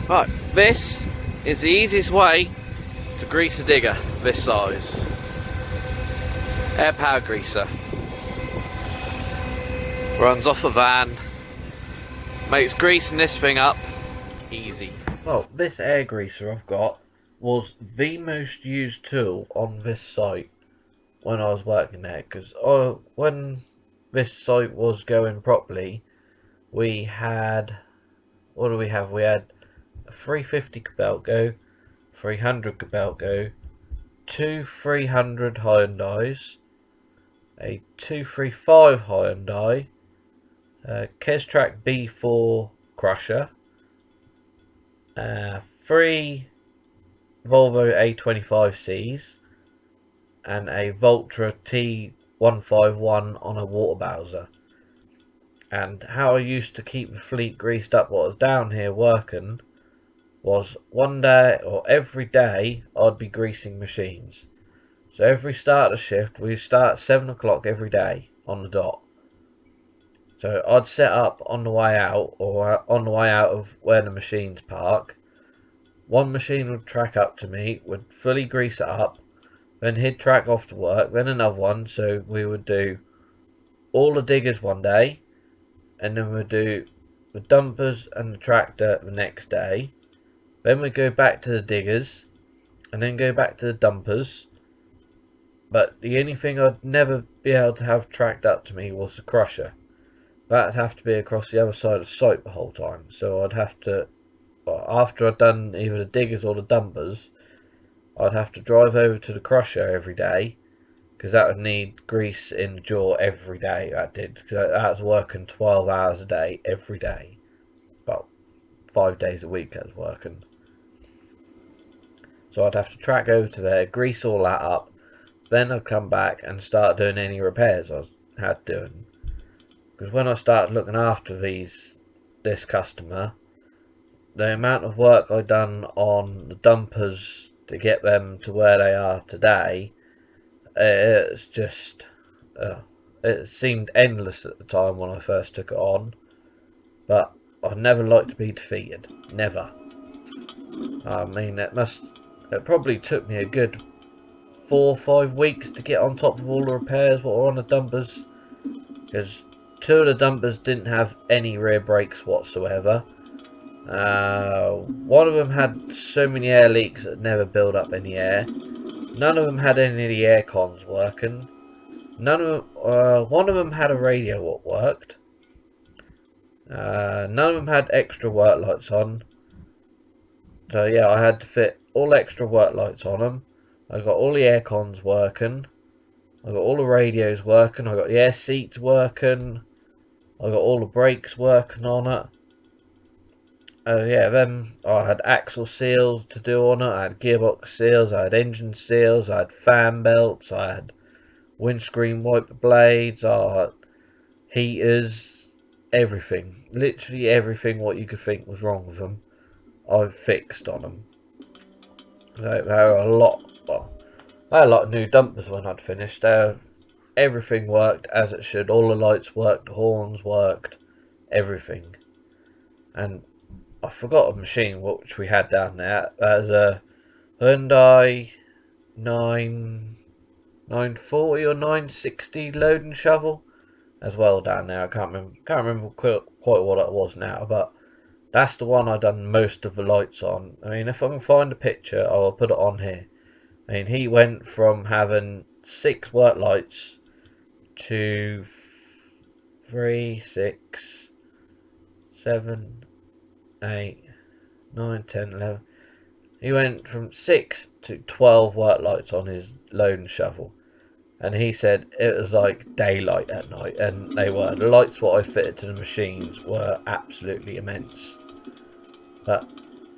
Right, this is the easiest way to grease a digger this size. Air power greaser. Runs off a van. Makes greasing this thing up easy. Well, this air greaser I've got was the most used tool on this site when I was working there, because when this site was going properly, we had, what do we have? We had a 350 kobelco, 300 kobelco, two 300 Hyundais, a 235 Hyundai, a Kestrack B4 crusher, 3 Volvo A25Cs, and a Voltra T151 on a water bowser. And how I used to keep the fleet greased up while I was down here working was one day or every day I'd be greasing machines. So every start of shift, we start at 7 o'clock every day on the dot. So I'd set up on the way out, or on the way out of where the machines park. One machine would track up to me, would fully grease it up, then he'd track off to work, then another one. So we would do all the diggers one day, and then we'd do the dumpers and the tractor the next day. Then we'd go back to the diggers, and then go back to the dumpers. But the only thing I'd never be able to have tracked up to me was the crusher. That'd have to be across the other side of the site the whole time. So I'd have to, after I'd done either the diggers or the dumpers, I'd have to drive over to the crusher every day, because that would need grease in the jaw every day. That did, because that was working 12 hours a day every day. About 5 days a week I was working. So I'd have to track over to there, grease all that up, then I'd come back and start doing any repairs I had doing. Because when I started looking after this customer, the amount of work I'd done on the dumpers to get them to where they are today, it's just, it seemed endless at the time when I first took it on. But I never liked to be defeated. Never. I mean, it probably took me a good 4 or 5 weeks to get on top of all the repairs what were on the dumpers, because 2 of the dumpers didn't have any rear brakes whatsoever. One of them had so many air leaks that never built up any air. None of them had any of the air cons working. One of them had a radio what worked. None of them had extra work lights on. So yeah, I had to fit all extra work lights on them. I got all the air cons working. I got all the radios working. I got the air seats working. I got all the brakes working on it. Yeah, then I had axle seals to do on it. I had gearbox seals. I had engine seals. I had fan belts. I had windscreen wiper blades. I had heaters. Everything. Literally everything what you could think was wrong with them, I fixed on them. So there were a lot. Well, I had a lot of new dumpers when I'd finished. Everything worked as it should. All the lights worked, the horns worked, everything. And I forgot a machine which we had down there. That was a Hyundai 940 or 960 loading shovel as well down there. I can't remember quite what it was now, but that's the one I done most of the lights on. I mean, if I can find a picture, I'll put it on here. I mean, he went from having 6 work lights to 3, 6, 7, 8, 9, 10, 11. He went from 6 to 12 work lights on his loading shovel. And he said it was like daylight at night, and they were. The lights what I fitted to the machines were absolutely immense. But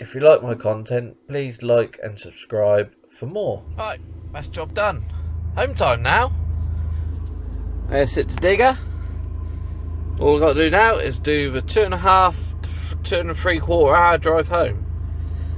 if you like my content, please like and subscribe for more. Right, that's job done. Home time now. There's it to digger. All I've got to do now is do the 2.5 to 2 3/4 hour drive home.